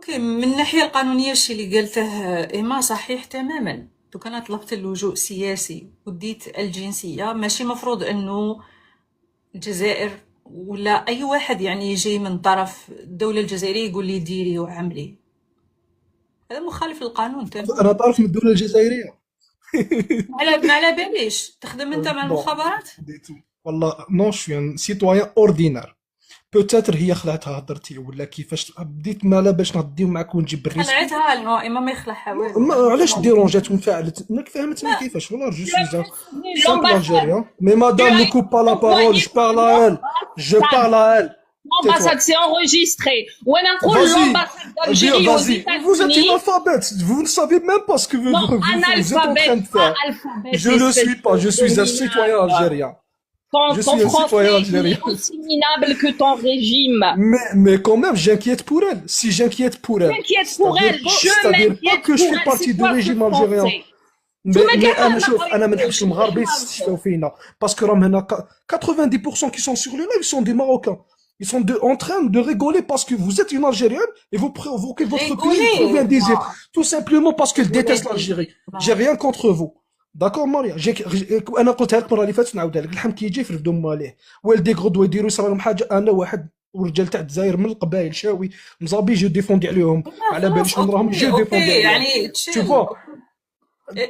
اوكي، من الناحية القانونية الشيء اللي قلته إيما صحيح تماما. دوك أنا طلبت اللجوء السياسي وديت الجنسية، ماشي مفروض أنه الجزائر ولا أي واحد يعني يجي من طرف الدولة الجزائرية يقول لي ديري وعملي. هذا مخالف للقانون انا تماما. طرف من الدوله الجزائريه. ما على باليش تخدم أنت مع بون المخابرات. والله نو شوي ان سيتويان اوردينار. بوتيتر هي خلعتها هضرتي ولا كيفاش بديت مالا باش نهضيو معاك ونجيب الريسبي. خلعتها لأنه إما ما يخلعها والو. علاش ديرونجات وانفعلت انك فهمتني ما كيفاش والله جو Tu as سوي un précisé simple l'ambassade. algérien mais Tu madame as me coupe pas la parole envoyé je pour parle à elle je l'ambassade. parle à elle tais-toi. L'ambassade, c'est enregistré. وانا نقول Vas-y, l'ambassade d'Algérie aux vas-y. Vous êtes États-Unis. analphabète. Vous ne savez même pas ce que Non, vous êtes en train analphabète, de pas faire. alphabète, Je le espèce suis pas. Je de suis un citoyen minable. algérien. Je Ton suis un citoyen français, il algérien. est aussi minable que ton régime. Mais quand même, j'inquiète pour elle. Si j'inquiète pour elle, T'inquiète pour elle, je c'est-à-dire pas m'inquiète que je pour fais elle. C'est partie du quoi ce régime algérien. français? شو ما Mais كان انا ما شوف انا ما نحبش قريتوش المغاربه نحن يستشفاو فينا باسكو راهم هنا 90% qui sont sur le live sont des Marocains. Ils sont en train de rigoler parce que vous êtes une Algérienne et vous provoquez votre pays provient ريغولي des îles. نو. Tout simplement parce qu'elle déteste ريغولي l'Algérie. J'ai نو. rien contre vous. داكور ماريا انا قلتها لك المره اللي فاتت نعاودها لك الحم كيجي في ردهم ماليه والدي غدوه يديروا يصرى لهم حاجه انا واحد ورجال تاع الجزائر من القبائل شاوي مزابي جو ديفوندي عليهم ما على خلاص باليش وين راهم اوكي جو ديفوندي اوكي عليهم يعني tu تشيل. vois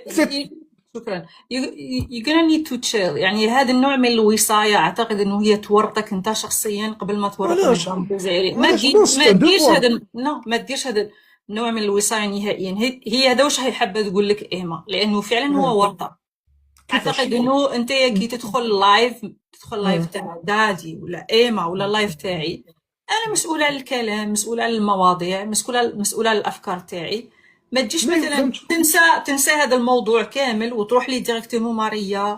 c'est شكرا. you're gonna need to chill. يعني هذا النوع من الوصاية أعتقد إنه هي تورطك أنت شخصيا قبل ما تورط علاش النظام الجزائري. علاش نو ما سي ان تديرش دوفوار. هذا ما تديرش هذا النوع من الوصاية نهائيا. هي هذا واش هي حابة تقول لك إيما، لأنه فعلا هو ورطة. كيفاش أعتقد إنه أنت كي تدخل لايف تاع دادي ولا إيما ولا لايف تاعي، أنا مسؤولة على الكلام، مسؤولة على المواضيع، مسؤولة على الأفكار تاعي. ما تجيش مي مثلا فهمت تنسى هذا الموضوع كامل وتروح لي ديريكتومون ماريا،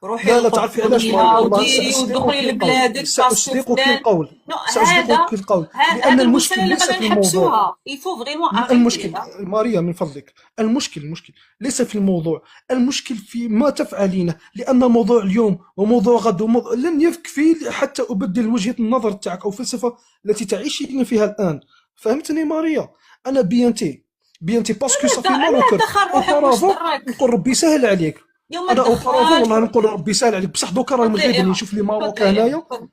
روحي لا لا تعرفي علاش ماريا للقضية والله وديري سأصدقك ودخلي القول لبلادك باسكو سأصدقك فلان. القول نو سأصدقك القول لأن هذا الوسائل المشكل اللي ليس غادي في الموضوع نحبسوها. يفو فريمون المشكل اريتي. ماريا من فضلك المشكل ليس في الموضوع المشكل في ما تفعلينه لأن موضوع اليوم وموضوع غد لن يكفي حتى أبدل وجهة النظر تاعك أو فلسفة التي تعيشين فيها الآن فهمتني ماريا أنا بيانتي باسكو صافي علاه مالوكر تدخل روحك واش اوبارافون ضرك؟ نقول ربي يسهل عليك يوم ما انا اوبارافون تدخلش. والله نقول ربي يسهل عليك بصح دوكا راهم تفضلي مغيبين ايما، نشوف لي ماروكا تفضلي ايما، هنايا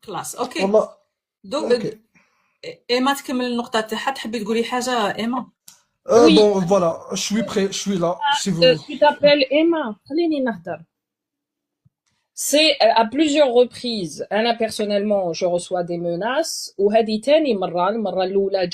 خلاص اوكي. والله دو اوكي ايما تكمل النقطة تاعها. تحبي تقولي حاجة ايما؟ Oui, بون فوالا شوي بخي شوي لا سي فو tu t'appelles Emma. خليني نهضر. C'est à plusieurs reprises. أنا personnellement je reçois des menaces وهذه تاني مرة. المرة الأولى